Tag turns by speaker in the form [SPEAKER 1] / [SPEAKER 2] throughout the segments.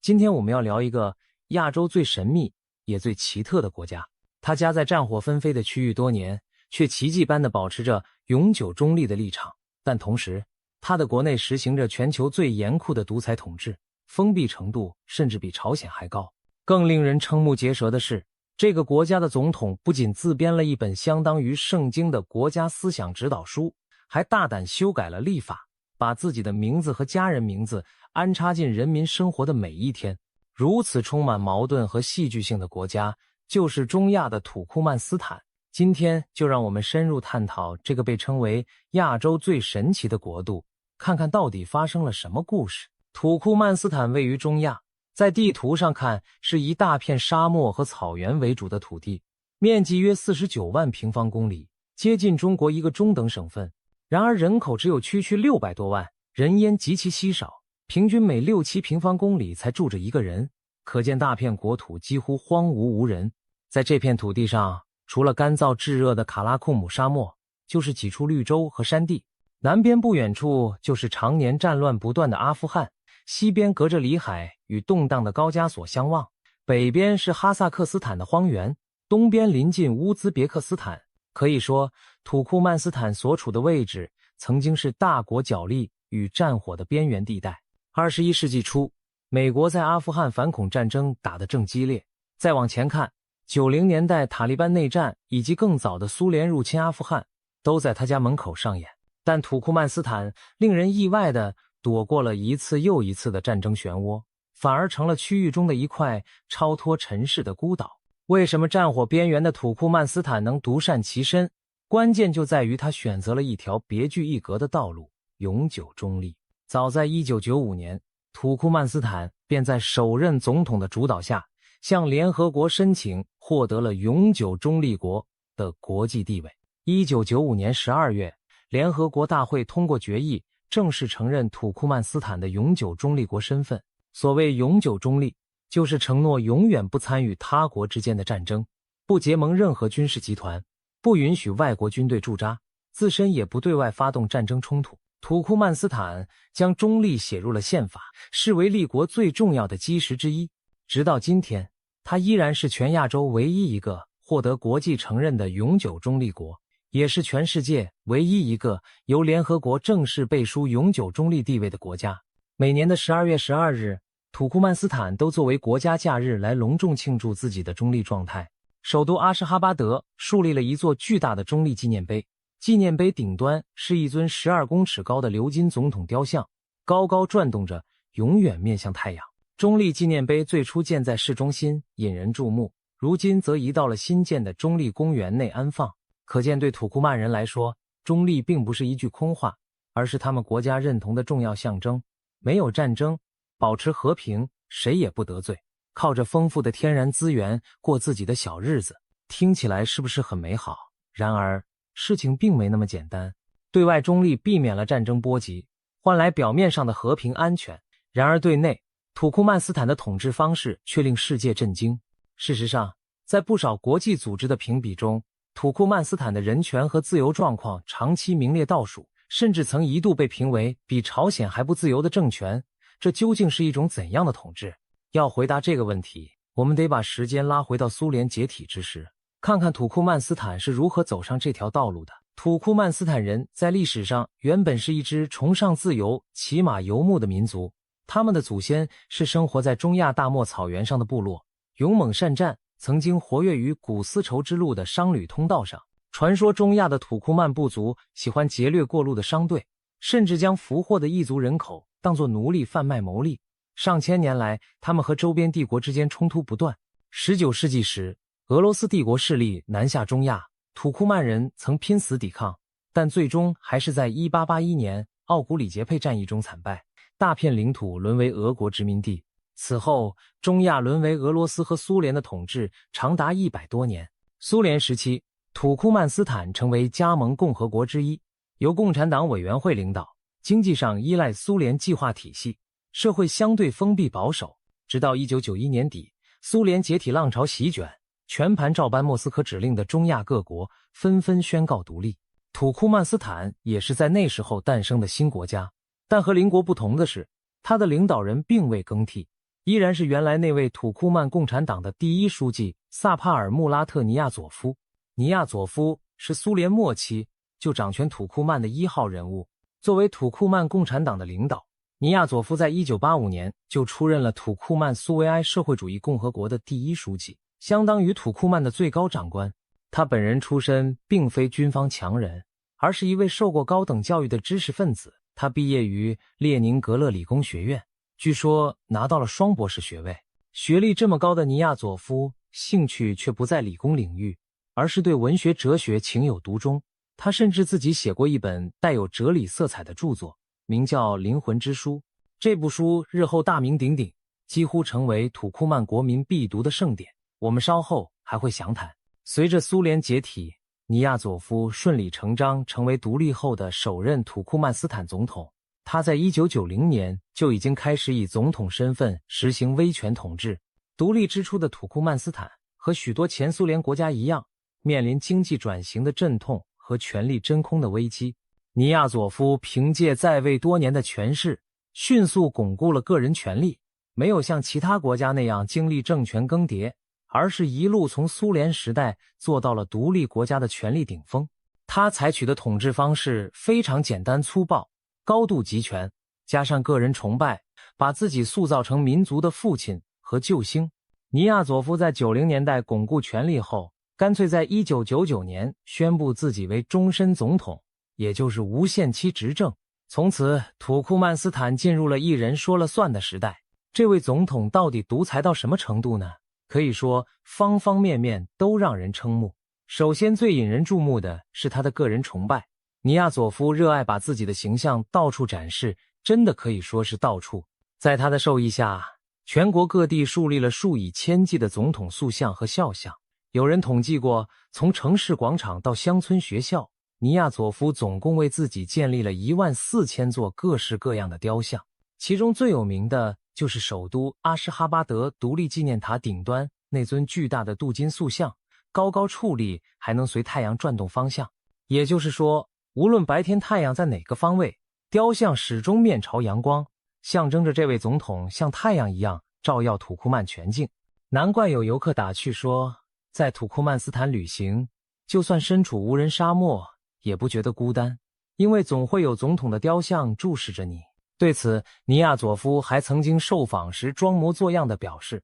[SPEAKER 1] 今天我们要聊一个亚洲最神秘也最奇特的国家，它夹在战火纷飞的区域多年，却奇迹般地保持着永久中立的立场。但同时，它的国内实行着全球最严酷的独裁统治，封闭程度甚至比朝鲜还高。更令人瞠目结舌的是，这个国家的总统不仅自编了一本相当于圣经的国家思想指导书，还大胆修改了历法，把自己的名字和家人名字安插进人民生活的每一天。如此充满矛盾和戏剧性的国家，就是中亚的土库曼斯坦。今天就让我们深入探讨这个被称为亚洲最神奇的国度，看看到底发生了什么故事。土库曼斯坦位于中亚，在地图上看是一大片沙漠和草原为主的土地，面积约49万平方公里，接近中国一个中等省份。然而人口只有区600多万，人烟极其稀少，平均每6-7平方公里才住着一个人，可见大片国土几乎荒芜无人。在这片土地上，除了干燥炙热的卡拉库姆沙漠，就是几处绿洲和山地。南边不远处就是常年战乱不断的阿富汗，西边隔着里海与动荡的高加索相望，北边是哈萨克斯坦的荒原，东边临近乌兹别克斯坦。可以说，土库曼斯坦所处的位置曾经是大国角力与战火的边缘地带。21世纪初，美国在阿富汗反恐战争打得正激烈。再往前看，90年代塔利班内战以及更早的苏联入侵阿富汗，都在他家门口上演。但土库曼斯坦令人意外地躲过了一次又一次的战争漩涡，反而成了区域中的一块超脱尘世的孤岛。为什么战火边缘的土库曼斯坦能独善其身？关键就在于他选择了一条别具一格的道路——永久中立。早在1995年，土库曼斯坦便在首任总统的主导下，向联合国申请获得了永久中立国的国际地位。1995年12月，联合国大会通过决议，正式承认土库曼斯坦的永久中立国身份。所谓永久中立，就是承诺永远不参与他国之间的战争，不结盟任何军事集团，不允许外国军队驻扎，自身也不对外发动战争冲突。土库曼斯坦将中立写入了宪法，视为立国最重要的基石之一。直到今天，它依然是全亚洲唯一一个获得国际承认的永久中立国，也是全世界唯一一个由联合国正式背书永久中立地位的国家。每年的12月12日，土库曼斯坦都作为国家假日来隆重庆祝自己的中立状态。首都阿什哈巴德树立了一座巨大的中立纪念碑，纪念碑顶端是一尊12公尺高的鎏金总统雕像，高高转动着，永远面向太阳。中立纪念碑最初建在市中心，引人注目，如今则移到了新建的中立公园内安放。可见对土库曼人来说，中立并不是一句空话，而是他们国家认同的重要象征。没有战争，保持和平，谁也不得罪，靠着丰富的天然资源过自己的小日子，听起来是不是很美好？然而，事情并没那么简单。对外中立避免了战争波及，换来表面上的和平安全。然而对内，土库曼斯坦的统治方式却令世界震惊。事实上，在不少国际组织的评比中，土库曼斯坦的人权和自由状况长期名列倒数，甚至曾一度被评为比朝鲜还不自由的政权。这究竟是一种怎样的统治？要回答这个问题，我们得把时间拉回到苏联解体之时，看看土库曼斯坦是如何走上这条道路的。土库曼斯坦人在历史上原本是一支崇尚自由、骑马游牧的民族，他们的祖先是生活在中亚大漠草原上的部落，勇猛善战，曾经活跃于古丝绸之路的商旅通道上。传说中亚的土库曼部族喜欢劫掠过路的商队，甚至将俘获的异族人口当作奴隶贩卖牟利。上千年来，他们和周边帝国之间冲突不断。19世纪时，俄罗斯帝国势力南下中亚，土库曼人曾拼死抵抗，但最终还是在1881年奥古里杰佩战役中惨败，大片领土沦为俄国殖民地。此后，中亚沦为俄罗斯和苏联的统治，长达100多年。苏联时期，土库曼斯坦成为加盟共和国之一，由共产党委员会领导，经济上依赖苏联计划体系，社会相对封闭保守。直到1991年底，苏联解体浪潮席卷，全盘照搬莫斯科指令的中亚各国纷纷宣告独立。土库曼斯坦也是在那时候诞生的新国家，但和邻国不同的是，他的领导人并未更替，依然是原来那位土库曼共产党的第一书记萨帕尔穆拉特尼亚佐夫。尼亚佐夫是苏联末期就掌权土库曼的1号人物。作为土库曼共产党的领导，尼亚佐夫在1985年就出任了土库曼苏维埃社会主义共和国的第一书记，相当于土库曼的最高长官。他本人出身并非军方强人，而是一位受过高等教育的知识分子。他毕业于列宁格勒理工学院，据说拿到了双博士学位。学历这么高的尼亚佐夫，兴趣却不在理工领域，而是对文学哲学情有独钟。他甚至自己写过一本带有哲理色彩的著作，名叫《灵魂之书》。这部书日后大名鼎鼎，几乎成为土库曼国民必读的盛典。我们稍后还会详谈。随着苏联解体，尼亚佐夫顺理成章成为独立后的首任土库曼斯坦总统。他在1990年就已经开始以总统身份实行威权统治。独立之初的土库曼斯坦和许多前苏联国家一样，面临经济转型的阵痛和权力真空的危机。尼亚佐夫凭借在位多年的权势，迅速巩固了个人权力，没有像其他国家那样经历政权更迭，而是一路从苏联时代做到了独立国家的权力顶峰。他采取的统治方式非常简单粗暴，高度集权，加上个人崇拜，把自己塑造成民族的父亲和救星。尼亚佐夫在90年代巩固权力后，干脆在1999年宣布自己为终身总统，也就是无限期执政。从此，土库曼斯坦进入了一人说了算的时代。这位总统到底独裁到什么程度呢？可以说方方面面都让人瞠目。首先最引人注目的是他的个人崇拜。尼亚佐夫热爱把自己的形象到处展示，真的可以说是到处。在他的授意下，全国各地树立了数以千计的总统塑像和肖像。有人统计过，从城市广场到乡村学校，尼亚佐夫总共为自己建立了14000座各式各样的雕像。其中最有名的就是首都阿什哈巴德独立纪念塔顶端那尊巨大的镀金塑像，高高矗立，还能随太阳转动方向。也就是说，无论白天太阳在哪个方位，雕像始终面朝阳光，象征着这位总统像太阳一样照耀土库曼全境。难怪有游客打趣说，在土库曼斯坦旅行，就算身处无人沙漠，也不觉得孤单，因为总会有总统的雕像注视着你。对此，尼亚佐夫还曾经受访时装模作样地表示，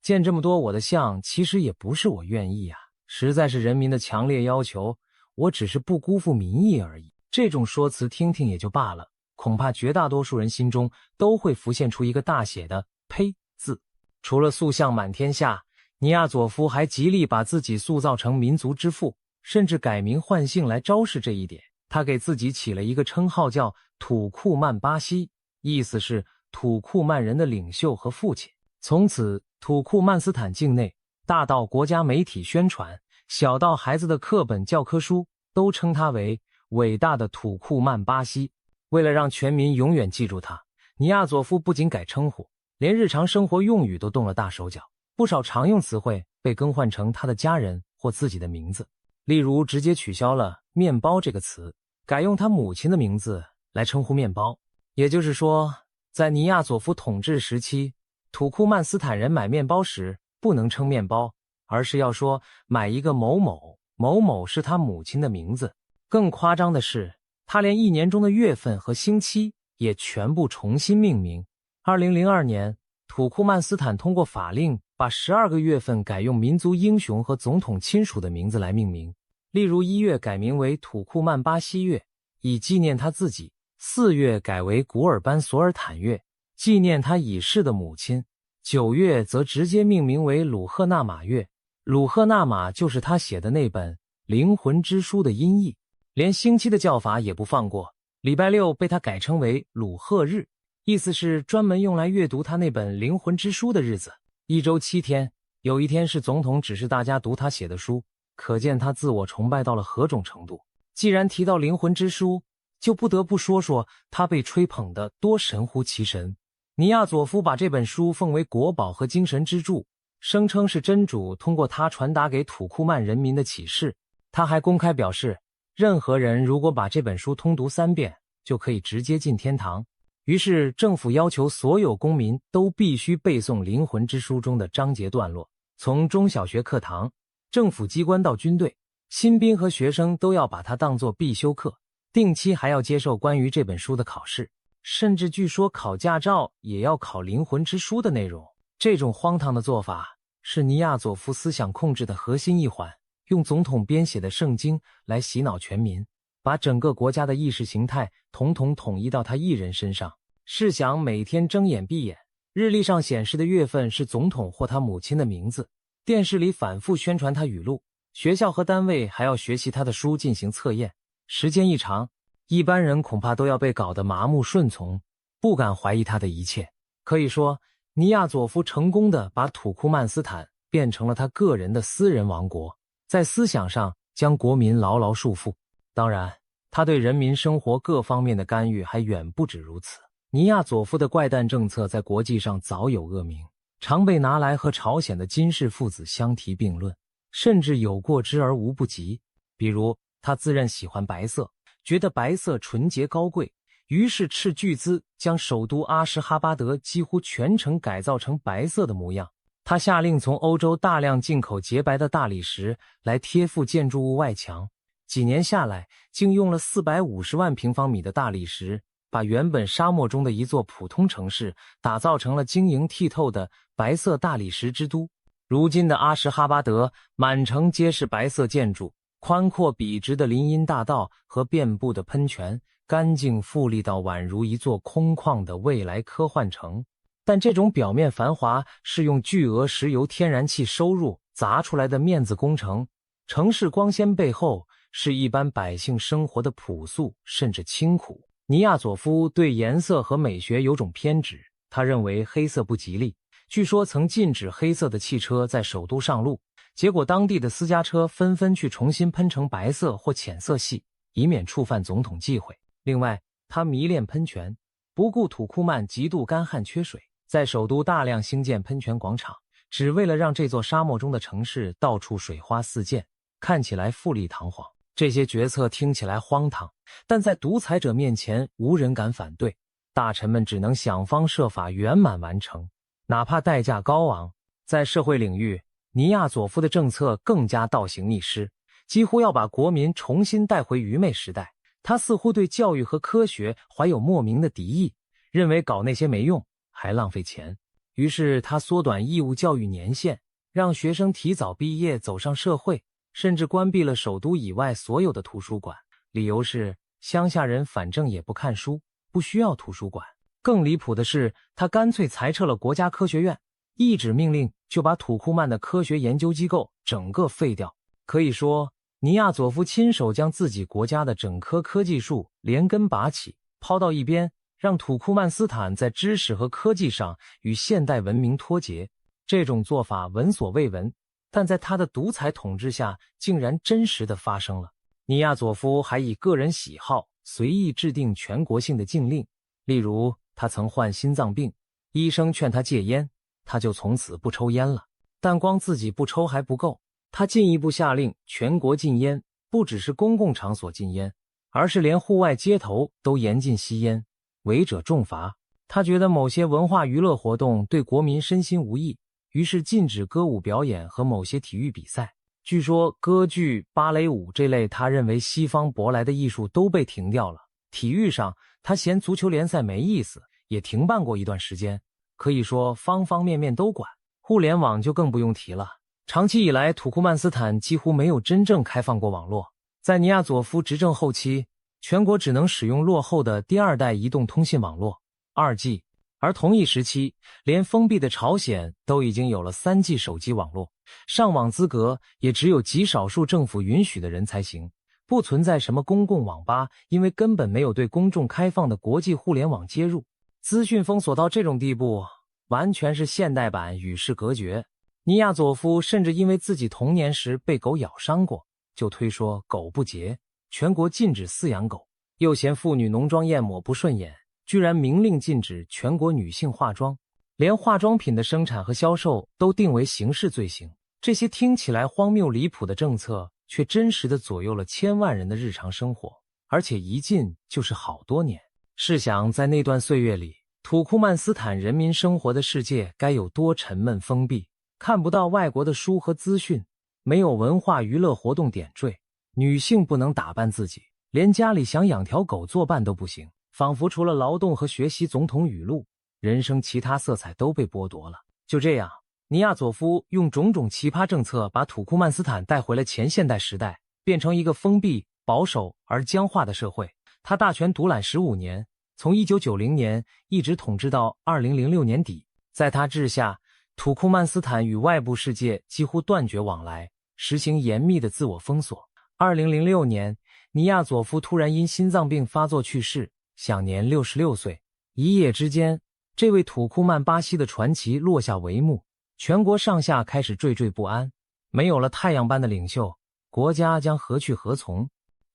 [SPEAKER 1] 见这么多我的像，其实也不是我愿意啊，实在是人民的强烈要求，我只是不辜负民意而已。这种说辞听听也就罢了，恐怕绝大多数人心中都会浮现出一个大写的呸字。除了塑像满天下，尼亚佐夫还极力把自己塑造成民族之父，甚至改名换姓来昭示这一点。他给自己起了一个称号叫土库曼巴西，意思是土库曼人的领袖和父亲。从此，土库曼斯坦境内，大到国家媒体宣传，小到孩子的课本教科书，都称他为伟大的土库曼巴西。为了让全民永远记住他，尼亚佐夫不仅改称呼，连日常生活用语都动了大手脚。不少常用词汇被更换成他的家人或自己的名字，例如直接取消了面包这个词，改用他母亲的名字来称呼面包。也就是说，在尼亚佐夫统治时期，土库曼斯坦人买面包时不能称面包，而是要说买一个某某，某某是他母亲的名字。更夸张的是，他连一年中的月份和星期也全部重新命名。2002年，土库曼斯坦通过法令把12个月份改用民族英雄和总统亲属的名字来命名。例如1月改名为土库曼巴西月，以纪念他自己；4月改为古尔班索尔坦月，纪念他已逝的母亲；9月则直接命名为鲁赫纳玛月，鲁赫纳玛就是他写的那本《灵魂之书》的音译。连星期的叫法也不放过，礼拜六被他改称为鲁赫日，意思是专门用来阅读他那本《灵魂之书》的日子。1周7天，有一天是总统指示大家读他写的书，可见他自我崇拜到了何种程度。既然提到《灵魂之书》，就不得不说说他被吹捧得多神乎其神。尼亚佐夫把这本书奉为国宝和精神支柱，声称是真主通过他传达给土库曼人民的启示。他还公开表示，任何人如果把这本书通读3遍，就可以直接进天堂。于是政府要求所有公民都必须背诵《灵魂之书》中的章节段落，从中小学课堂、政府机关到军队，新兵和学生都要把它当作必修课，定期还要接受关于这本书的考试，甚至据说考驾照也要考《灵魂之书》的内容。这种荒唐的做法是尼亚佐夫思想控制的核心一环，用总统编写的圣经来洗脑全民，把整个国家的意识形态统统一到他一人身上。试想每天睁眼闭眼，日历上显示的月份是总统或他母亲的名字，电视里反复宣传他语录，学校和单位还要学习他的书进行测验。时间一长，一般人恐怕都要被搞得麻木顺从，不敢怀疑他的一切。可以说，尼亚佐夫成功地把土库曼斯坦变成了他个人的私人王国，在思想上将国民牢牢束缚。当然，他对人民生活各方面的干预还远不止如此。尼亚佐夫的怪诞政策在国际上早有恶名，常被拿来和朝鲜的金氏父子相提并论，甚至有过之而无不及。比如，他自认喜欢白色，觉得白色纯洁高贵，于是斥巨资将首都阿什哈巴德几乎全城改造成白色的模样。他下令从欧洲大量进口洁白的大理石来贴附建筑物外墙，几年下来，竟用了450万平方米的大理石，把原本沙漠中的一座普通城市打造成了晶莹剔透的白色大理石之都。如今的阿什哈巴德满城皆是白色建筑，宽阔笔直的林荫大道和遍布的喷泉，干净富丽到宛如一座空旷的未来科幻城。但这种表面繁华是用巨额石油天然气收入砸出来的面子工程，城市光鲜背后是一般百姓生活的朴素甚至清苦。尼亚佐夫对颜色和美学有种偏执，他认为黑色不吉利，据说曾禁止黑色的汽车在首都上路，结果当地的私家车纷纷去重新喷成白色或浅色系，以免触犯总统忌讳。另外，他迷恋喷泉，不顾土库曼极度干旱缺水，在首都大量兴建喷泉广场，只为了让这座沙漠中的城市到处水花四溅，看起来富丽堂皇。这些决策听起来荒唐，但在独裁者面前无人敢反对，大臣们只能想方设法圆满完成，哪怕代价高昂。在社会领域，尼亚佐夫的政策更加倒行逆施，几乎要把国民重新带回愚昧时代。他似乎对教育和科学怀有莫名的敌意，认为搞那些没用，还浪费钱。于是他缩短义务教育年限，让学生提早毕业走上社会，甚至关闭了首都以外所有的图书馆，理由是乡下人反正也不看书，不需要图书馆。更离谱的是，他干脆裁撤了国家科学院，一纸命令就把土库曼的科学研究机构整个废掉。可以说，尼亚佐夫亲手将自己国家的整棵科技树连根拔起，抛到一边，让土库曼斯坦在知识和科技上与现代文明脱节。这种做法闻所未闻，但在他的独裁统治下竟然真实地发生了。尼亚佐夫还以个人喜好随意制定全国性的禁令，例如他曾患心脏病，医生劝他戒烟，他就从此不抽烟了。但光自己不抽还不够，他进一步下令全国禁烟，不只是公共场所禁烟，而是连户外街头都严禁吸烟，违者重罚。他觉得某些文化娱乐活动对国民身心无益，于是禁止歌舞表演和某些体育比赛。据说歌剧、芭蕾舞这类他认为西方舶来的艺术都被停掉了。体育上，他嫌足球联赛没意思，也停办过一段时间。可以说方方面面都管，互联网就更不用提了。长期以来，土库曼斯坦几乎没有真正开放过网络。在尼亚佐夫执政后期，全国只能使用落后的第二代移动通信网络 2G， 而同一时期，连封闭的朝鲜都已经有了 3G 手机网络，上网资格也只有极少数政府允许的人才行，不存在什么公共网吧，因为根本没有对公众开放的国际互联网接入。资讯封锁到这种地步，完全是现代版与世隔绝。尼亚佐夫甚至因为自己童年时被狗咬伤过，就推说狗不洁，全国禁止饲养狗，又嫌妇女浓妆艳抹不顺眼，居然明令禁止全国女性化妆，连化妆品的生产和销售都定为刑事罪行。这些听起来荒谬离谱的政策，却真实地左右了千万人的日常生活，而且一禁就是好多年。试想在那段岁月里，土库曼斯坦人民生活的世界该有多沉闷封闭，看不到外国的书和资讯，没有文化娱乐活动点缀，女性不能打扮自己，连家里想养条狗作伴都不行，仿佛除了劳动和学习总统语录，人生其他色彩都被剥夺了。就这样，尼亚佐夫用种种奇葩政策把土库曼斯坦带回了前现代时代，变成一个封闭、保守而僵化的社会。他大权独揽15年，从1990年一直统治到2006年底。在他治下，土库曼斯坦与外部世界几乎断绝往来，实行严密的自我封锁。2006年，尼亚佐夫突然因心脏病发作去世，享年66岁。一夜之间，这位土库曼巴西的传奇落下帷幕，全国上下开始惴惴不安。没有了太阳般的领袖，国家将何去何从？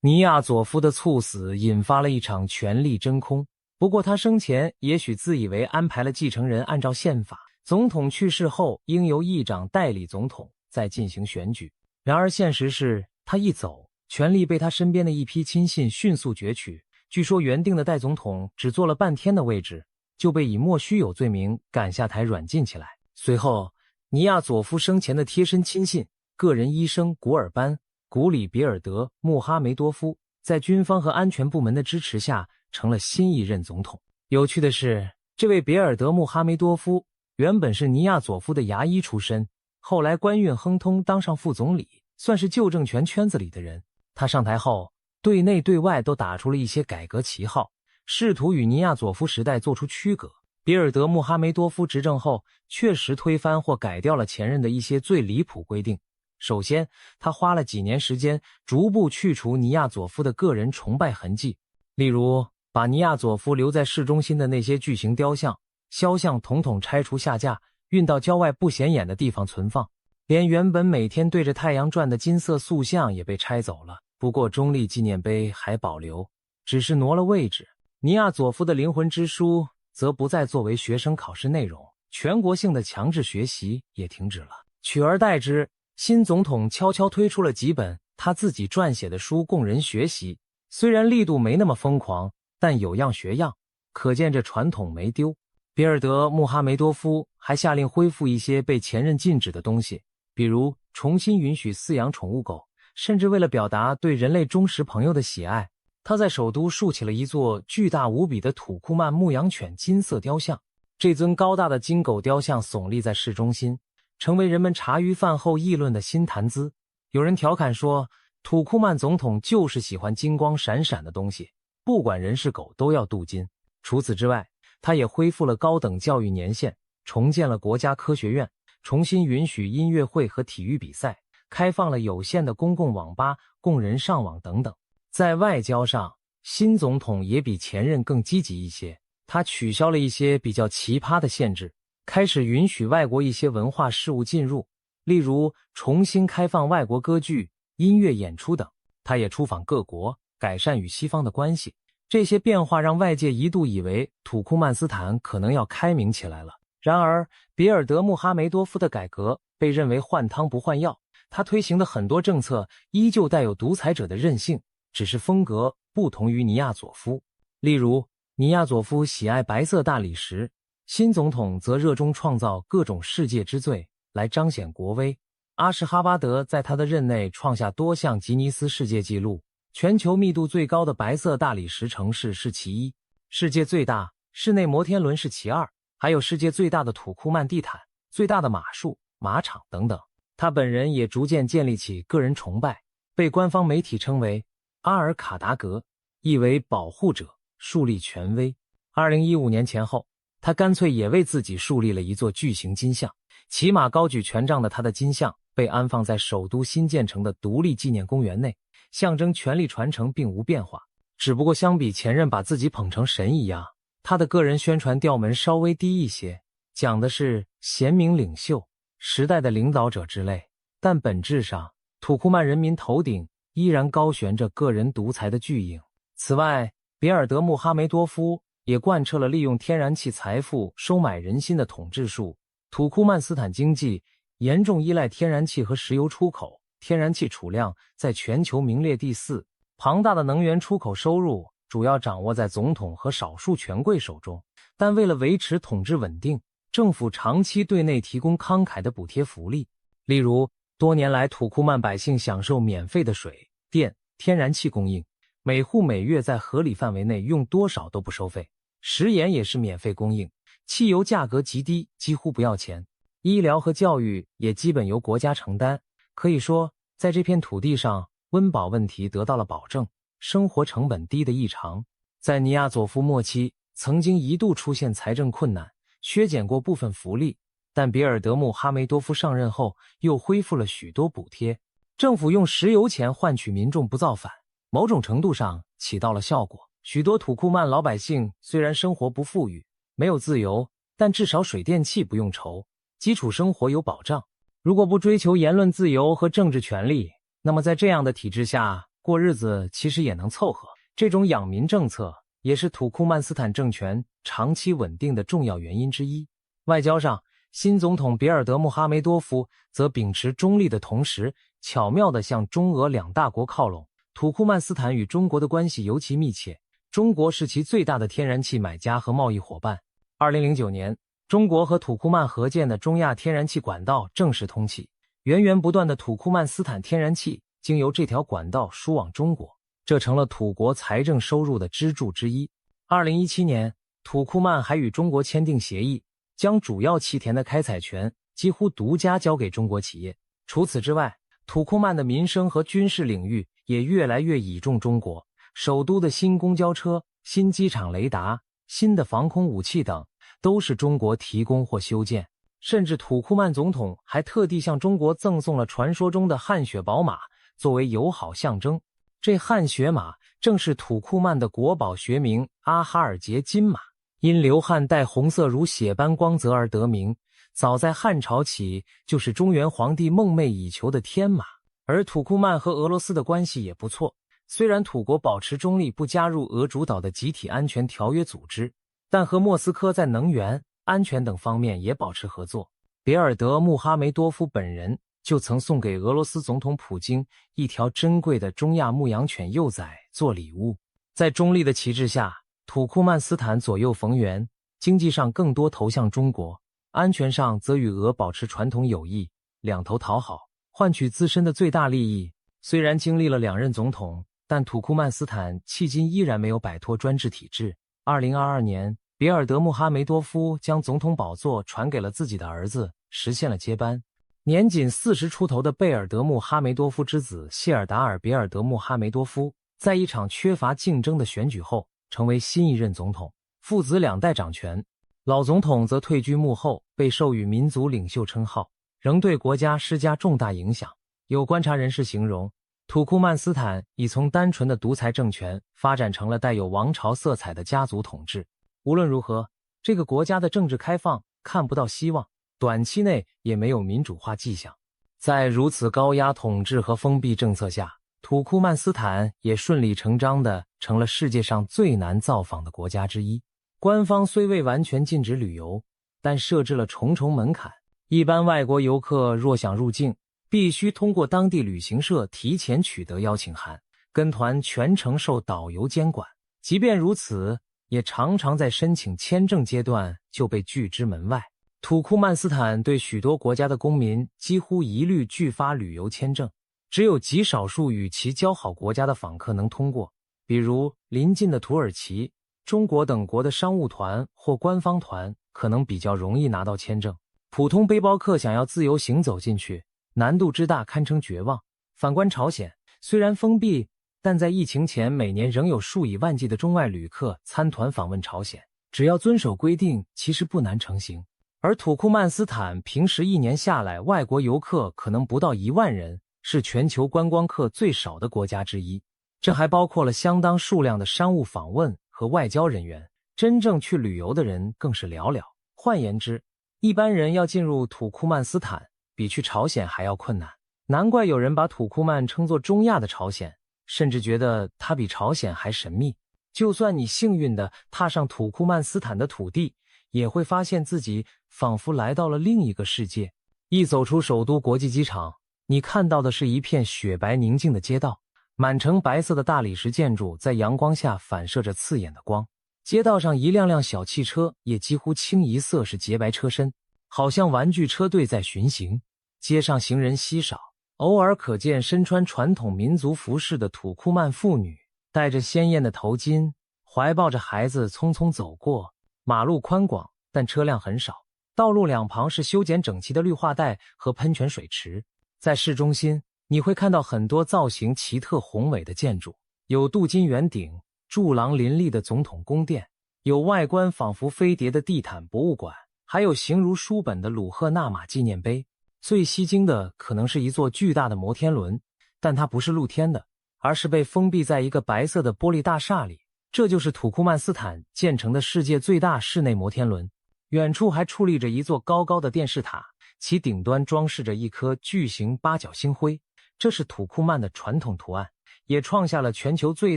[SPEAKER 1] 尼亚佐夫的猝死引发了一场权力真空。不过他生前也许自以为安排了继承人按照宪法，总统去世后应由议长代理总统，再进行选举。然而现实是，他一走，权力被他身边的一批亲信迅速攫取。据说原定的代总统只坐了半天的位置，就被以莫须有罪名赶下台软禁起来。随后，尼亚佐夫生前的贴身亲信、个人医生古尔班·古里别尔德·穆哈梅多夫，在军方和安全部门的支持下，成了新一任总统。有趣的是，这位别尔德·穆哈梅多夫原本是尼亚佐夫的牙医出身，后来官运亨通，当上副总理，算是旧政权圈子里的人。他上台后，对内对外都打出了一些改革旗号，试图与尼亚佐夫时代做出区隔。别尔德·穆哈梅多夫执政后，确实推翻或改掉了前任的一些最离谱规定。首先，他花了几年时间逐步去除尼亚佐夫的个人崇拜痕迹，例如把尼亚佐夫留在市中心的那些巨型雕像、肖像统统拆除下架，运到郊外不显眼的地方存放。连原本每天对着太阳转的金色塑像也被拆走了，不过中立纪念碑还保留，只是挪了位置。尼亚佐夫的灵魂之书则不再作为学生考试内容，全国性的强制学习也停止了，取而代之，新总统悄悄推出了几本他自己撰写的书供人学习，虽然力度没那么疯狂，但有样学样，可见这传统没丢。别尔德·穆哈梅多夫还下令恢复一些被前任禁止的东西，比如重新允许饲养宠物狗，甚至为了表达对人类忠实朋友的喜爱，他在首都竖起了一座巨大无比的土库曼牧羊犬金色雕像。这尊高大的金狗雕像耸立在市中心，成为人们茶余饭后议论的新谈资。有人调侃说，土库曼总统就是喜欢金光闪闪的东西，不管人是狗都要镀金。除此之外，他也恢复了高等教育年限，重建了国家科学院，重新允许音乐会和体育比赛，开放了有限的公共网吧供人上网等等。在外交上，新总统也比前任更积极一些，他取消了一些比较奇葩的限制，开始允许外国一些文化事物进入，例如重新开放外国歌剧、音乐演出等。他也出访各国，改善与西方的关系。这些变化让外界一度以为土库曼斯坦可能要开明起来了。然而，别尔德·穆哈梅多夫的改革被认为换汤不换药，他推行的很多政策依旧带有独裁者的任性，只是风格不同于尼亚佐夫。例如，尼亚佐夫喜爱白色大理石，新总统则热衷创造各种世界之最来彰显国威。阿什哈巴德在他的任内创下多项吉尼斯世界纪录，全球密度最高的白色大理石城市是其一，世界最大室内摩天轮是其二，还有世界最大的土库曼地毯、最大的马术、马场等等。他本人也逐渐建立起个人崇拜，被官方媒体称为阿尔卡达格，意为保护者，树立权威。2015年前后，他干脆也为自己树立了一座巨型金像，骑马高举权杖的他的金像被安放在首都新建成的独立纪念公园内，象征权力传承并无变化。只不过相比前任把自己捧成神一样，他的个人宣传调门稍微低一些，讲的是贤明领袖、时代的领导者之类，但本质上，土库曼人民头顶依然高悬着个人独裁的巨影。此外，别尔德·穆哈梅多夫也贯彻了利用天然气财富收买人心的统治术。土库曼斯坦经济严重依赖天然气和石油出口，天然气储量在全球名列第4，庞大的能源出口收入主要掌握在总统和少数权贵手中，但为了维持统治稳定，政府长期对内提供慷慨的补贴福利。例如，多年来土库曼百姓享受免费的水、电、天然气供应，每户每月在合理范围内用多少都不收费，食盐也是免费供应，汽油价格极低，几乎不要钱，医疗和教育也基本由国家承担。可以说，在这片土地上，温饱问题得到了保证，生活成本低得异常。在尼亚佐夫末期，曾经一度出现财政困难，削减过部分福利，但别尔德穆哈梅多夫上任后又恢复了许多补贴。政府用石油钱换取民众不造反，某种程度上起到了效果。许多土库曼老百姓虽然生活不富裕，没有自由，但至少水电气不用愁，基础生活有保障。如果不追求言论自由和政治权利，那么在这样的体制下过日子其实也能凑合。这种养民政策也是土库曼斯坦政权长期稳定的重要原因之一。外交上，新总统别尔德穆哈梅多夫则秉持中立的同时，巧妙地向中俄两大国靠拢。土库曼斯坦与中国的关系尤其密切，中国是其最大的天然气买家和贸易伙伴。2009年，中国和土库曼合建的中亚天然气管道正式通气，源源不断的土库曼斯坦天然气经由这条管道输往中国，这成了土国财政收入的支柱之一。2017年，土库曼还与中国签订协议，将主要气田的开采权几乎独家交给中国企业。除此之外，土库曼的民生和军事领域也越来越倚重中国，首都的新公交车、新机场雷达、新的防空武器等都是中国提供或修建。甚至土库曼总统还特地向中国赠送了传说中的汗血宝马作为友好象征。这汗血马正是土库曼的国宝，学名阿哈尔捷金马，因流汗带红色如血般光泽而得名。早在汉朝起就是中原皇帝梦寐以求的天马。而土库曼和俄罗斯的关系也不错，虽然土国保持中立，不加入俄主导的集体安全条约组织，但和莫斯科在能源、安全等方面也保持合作。别尔德穆哈梅多夫本人就曾送给俄罗斯总统普京一条珍贵的中亚牧羊犬幼崽做礼物。在中立的旗帜下，土库曼斯坦左右逢源，经济上更多投向中国，安全上则与俄保持传统友谊，两头讨好，换取自身的最大利益。虽然经历了2任总统，但土库曼斯坦迄今依然没有摆脱专制体制。2022年，别尔德穆哈梅多夫将总统宝座传给了自己的儿子，实现了接班。年仅40出头的贝尔德穆哈梅多夫之子谢尔达尔·别尔德穆哈梅多夫，在一场缺乏竞争的选举后，成为新一任总统，父子2代掌权。老总统则退居幕后，被授予民族领袖称号，仍对国家施加重大影响。有观察人士形容，土库曼斯坦已从单纯的独裁政权发展成了带有王朝色彩的家族统治。无论如何，这个国家的政治开放看不到希望，短期内也没有民主化迹象。在如此高压统治和封闭政策下，土库曼斯坦也顺理成章地成了世界上最难造访的国家之一。官方虽未完全禁止旅游，但设置了重重门槛。一般外国游客若想入境，必须通过当地旅行社提前取得邀请函，跟团全程受导游监管。即便如此，也常常在申请签证阶段就被拒之门外。土库曼斯坦对许多国家的公民几乎一律拒发旅游签证，只有极少数与其交好国家的访客能通过，比如邻近的土耳其、中国等国的商务团或官方团可能比较容易拿到签证。普通背包客想要自由行走进去，难度之大堪称绝望。反观朝鲜，虽然封闭，但在疫情前每年仍有数以万计的中外旅客参团访问朝鲜，只要遵守规定，其实不难成行。而土库曼斯坦平时1年下来，外国游客可能不到1万人，是全球观光客最少的国家之一。这还包括了相当数量的商务访问和外交人员，真正去旅游的人更是寥寥。换言之，一般人要进入土库曼斯坦，比去朝鲜还要困难。难怪有人把土库曼称作中亚的朝鲜，甚至觉得它比朝鲜还神秘。就算你幸运地踏上土库曼斯坦的土地，也会发现自己仿佛来到了另一个世界。一走出首都国际机场，你看到的是一片雪白宁静的街道，满城白色的大理石建筑在阳光下反射着刺眼的光，街道上一辆辆小汽车也几乎清一色是洁白车身，好像玩具车队在巡行。街上行人稀少，偶尔可见身穿传统民族服饰的土库曼妇女，戴着鲜艳的头巾，怀抱着孩子匆匆走过。马路宽广，但车辆很少，道路两旁是修剪整齐的绿化带和喷泉水池。在市中心，你会看到很多造型奇特宏伟的建筑，有镀金圆顶、柱廊林立的总统宫殿，有外观仿佛飞碟的地毯博物馆，还有形如书本的鲁赫纳马纪念碑。最吸睛的可能是一座巨大的摩天轮，但它不是露天的，而是被封闭在一个白色的玻璃大厦里。这就是土库曼斯坦建成的世界最大室内摩天轮。远处还矗立着一座高高的电视塔，其顶端装饰着一颗巨型八角星辉，这是土库曼的传统图案，也创下了全球最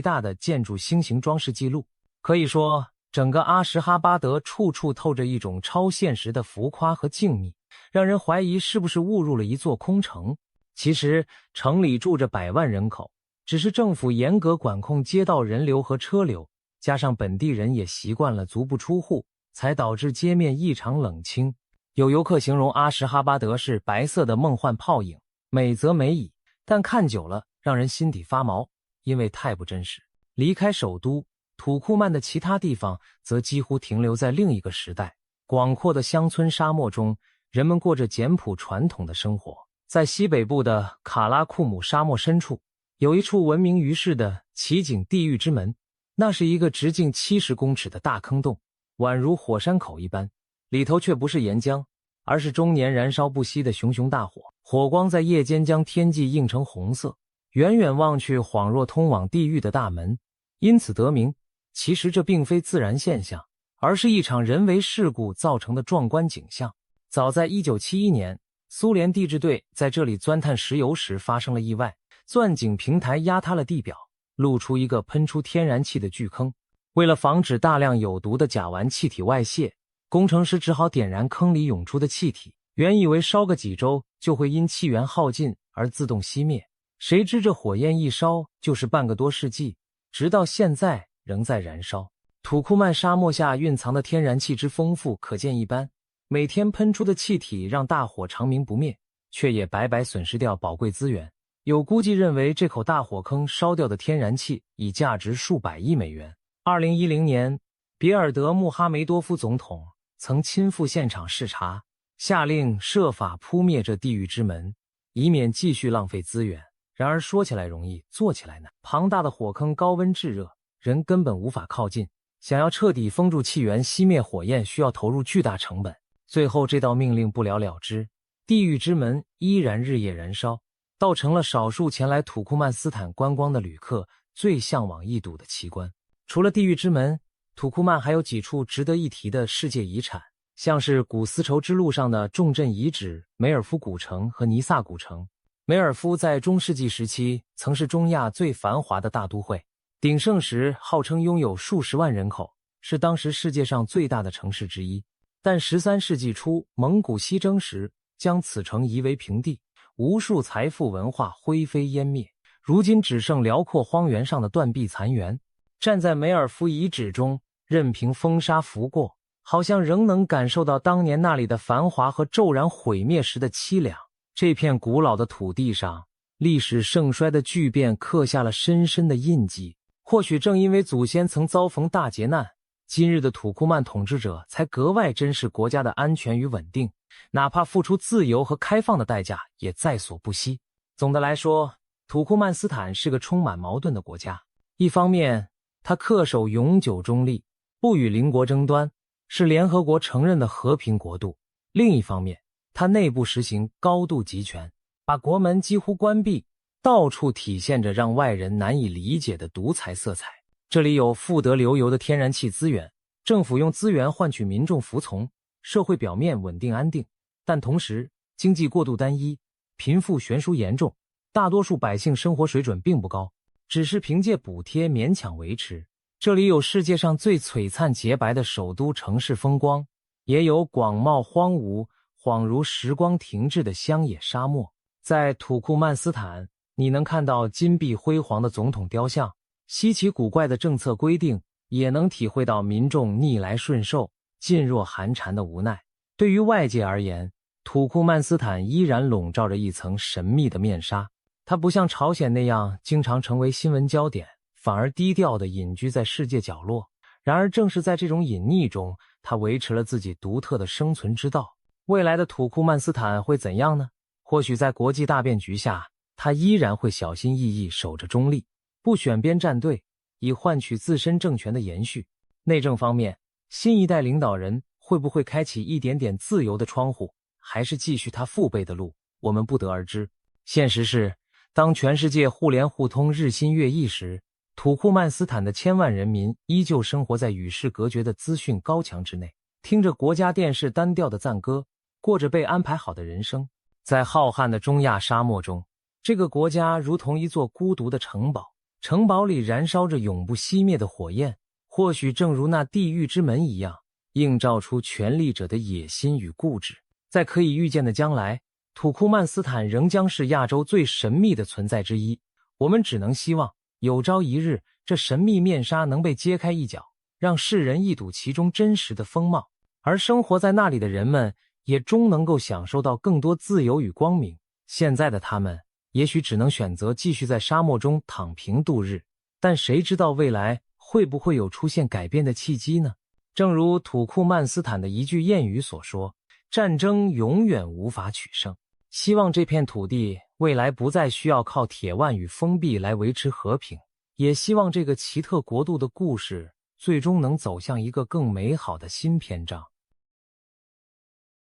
[SPEAKER 1] 大的建筑星形装饰纪录。可以说，整个阿什哈巴德处处透着一种超现实的浮夸和静谧，让人怀疑是不是误入了一座空城。其实城里住着100万人口，只是政府严格管控街道人流和车流，加上本地人也习惯了足不出户，才导致街面异常冷清。有游客形容阿什哈巴德是白色的梦幻泡影，美则美矣，但看久了让人心底发毛，因为太不真实。离开首都土库曼的其他地方则几乎停留在另一个时代。广阔的乡村沙漠中，人们过着简朴传统的生活。在西北部的卡拉库姆沙漠深处，有一处闻名于世的奇景地狱之门，那是一个直径70公尺的大坑洞，宛如火山口一般，里头却不是岩浆，而是终年燃烧不息的熊熊大火，火光在夜间将天际映成红色，远远望去恍若通往地狱的大门。因此得名，其实这并非自然现象，而是一场人为事故造成的壮观景象。早在1971年，苏联地质队在这里钻探石油时发生了意外，钻井平台压塌了地表，露出一个喷出天然气的巨坑。为了防止大量有毒的甲烷气体外泄，工程师只好点燃坑里涌出的气体，原以为烧个几周就会因气源耗尽而自动熄灭，谁知这火焰一烧就是半个多世纪，直到现在仍在燃烧。土库曼沙漠下蕴藏的天然气之丰富可见一斑，每天喷出的气体让大火长明不灭，却也白白损失掉宝贵资源。有估计认为这口大火坑烧掉的天然气已价值数百亿美元。2010年，比尔德穆哈梅多夫总统曾亲赴现场视察，下令设法扑灭这地狱之门，以免继续浪费资源。然而说起来容易，做起来难。庞大的火坑高温炙热，人根本无法靠近，想要彻底封住气源熄灭火焰需要投入巨大成本。最后这道命令不了了之，地狱之门依然日夜燃烧，倒成了少数前来土库曼斯坦观光的旅客最向往一睹的奇观。除了地狱之门，土库曼还有几处值得一提的世界遗产，像是古丝绸之路上的重镇遗址梅尔夫古城和尼萨古城。梅尔夫在中世纪时期曾是中亚最繁华的大都会，鼎盛时号称拥有数十万人口，是当时世界上最大的城市之一。但13世纪初蒙古西征时将此城夷为平地，无数财富文化灰飞烟灭，如今只剩辽阔荒原上的断壁残垣。站在梅尔夫遗址中，任凭风沙拂过，好像仍能感受到当年那里的繁华和骤然毁灭时的凄凉。这片古老的土地上，历史盛衰的巨变刻下了深深的印记。或许正因为祖先曾遭逢大劫难，今日的土库曼统治者才格外珍视国家的安全与稳定，哪怕付出自由和开放的代价也在所不惜。总的来说，土库曼斯坦是个充满矛盾的国家。一方面，它恪守永久中立，不与邻国争端，是联合国承认的和平国度；另一方面，它内部实行高度集权，把国门几乎关闭，到处体现着让外人难以理解的独裁色彩。这里有富得流油的天然气资源，政府用资源换取民众服从，社会表面稳定安定，但同时经济过度单一，贫富悬殊严重，大多数百姓生活水准并不高，只是凭借补贴勉强维持。这里有世界上最璀璨洁白的首都城市风光，也有广袤荒芜，恍如时光停滞的乡野沙漠。在土库曼斯坦，你能看到金碧辉煌的总统雕像，稀奇古怪的政策规定，也能体会到民众逆来顺受、噤若寒蝉的无奈。对于外界而言，土库曼斯坦依然笼罩着一层神秘的面纱，它不像朝鲜那样经常成为新闻焦点，反而低调地隐居在世界角落。然而正是在这种隐匿中，它维持了自己独特的生存之道。未来的土库曼斯坦会怎样呢？或许在国际大变局下，它依然会小心翼翼守着中立，不选边站队，以换取自身政权的延续。内政方面，新一代领导人会不会开启一点点自由的窗户，还是继续他父辈的路，我们不得而知。现实是，当全世界互联互通日新月异时，土库曼斯坦的千万人民依旧生活在与世隔绝的资讯高墙之内，听着国家电视单调的赞歌，过着被安排好的人生。在浩瀚的中亚沙漠中，这个国家如同一座孤独的城堡，城堡里燃烧着永不熄灭的火焰，或许正如那地狱之门一样，映照出权力者的野心与固执。在可以预见的将来，土库曼斯坦仍将是亚洲最神秘的存在之一。我们只能希望有朝一日，这神秘面纱能被揭开一角，让世人一睹其中真实的风貌，而生活在那里的人们也终能够享受到更多自由与光明。现在的他们也许只能选择继续在沙漠中躺平度日，但谁知道未来会不会有出现改变的契机呢？正如土库曼斯坦的一句谚语所说，战争永远无法取胜。希望这片土地未来不再需要靠铁腕与封闭来维持和平，也希望这个奇特国度的故事最终能走向一个更美好的新篇章。